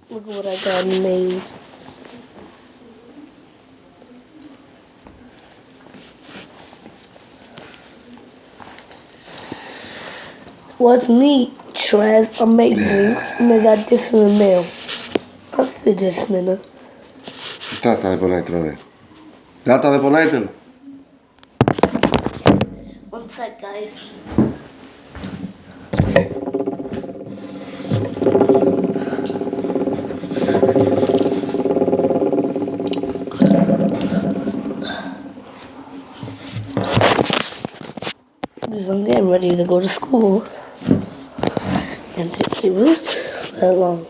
Look at what I got made. What's me? Trash, amazing. And I got this in the mail. I'll fit this minute. Trata de ponértelo, a ver. Trata de ponértelo. One sec, guys. Because I'm getting ready to go to school. And it was that long.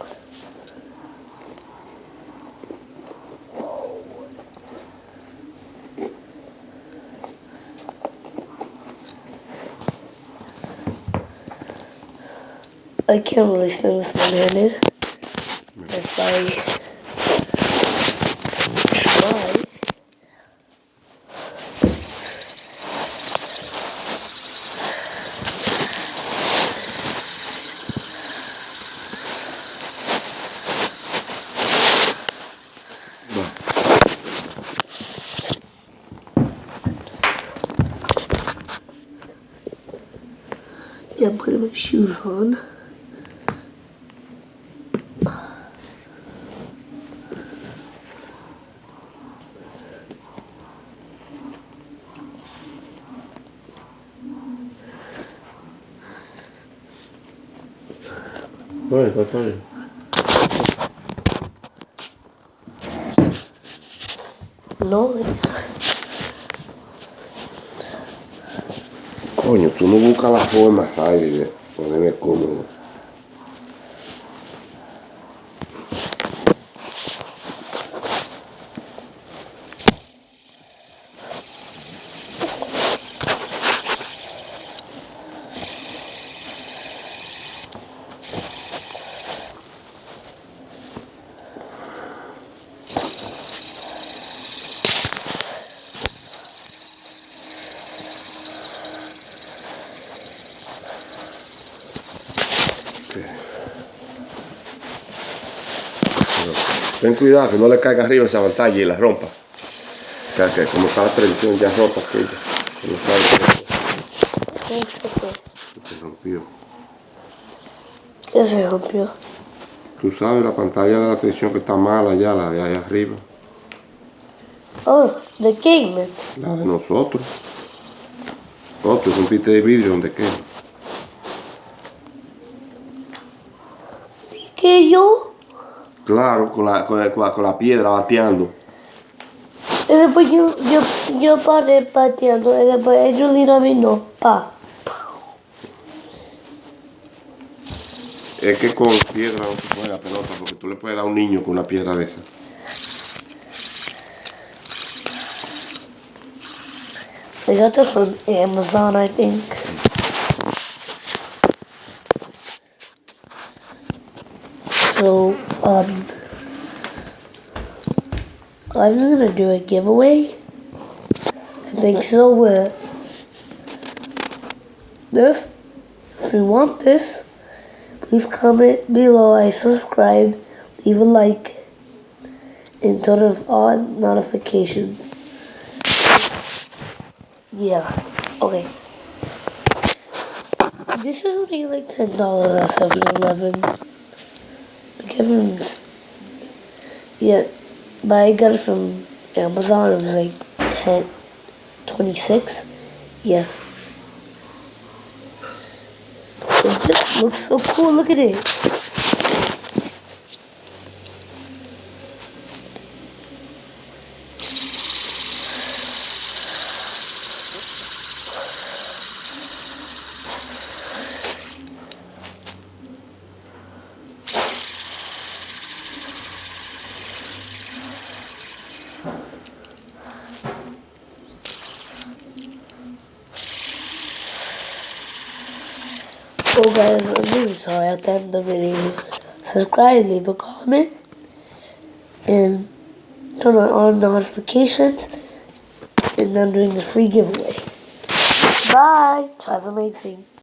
I can't really spin this one-handed. If I try. Yeah, I'm putting my shoes on. Bueno, está bien. No. Coño, tú no buscas la forma, Riley, de ponerme cómodo. Ten cuidado que no le caiga arriba esa pantalla y la rompa. Que como está la televisión ya rota aquella. Se rompió. ¿Qué se rompió? Tú sabes, la pantalla de la televisión que está mala ya, la de ahí arriba. Oh, the game. La de nosotros. Oh, tú rompiste de vidrio donde queda. ¿Qué yo? Claro, con la piedra bateando. Y después yo paré pateando y después Angelina vino. Pa. Es que con piedra no se puede la pelota porque tú le puedes dar a un niño con una piedra de esa. I got this from Amazon, I think. So, I'm gonna do a giveaway. I think so with this. If you want this, please comment below. I subscribe, leave a like, and turn on notifications. Yeah, okay. This is only like $10 at 7-Eleven. Yeah, but I got it from Amazon. It was like 26. Yeah. It looks so cool. Look at it. Oh guys, I'm really sorry at the end of the video. Subscribe, leave a comment, and turn on all notifications, and I'm doing the free giveaway. Bye! Try amazing.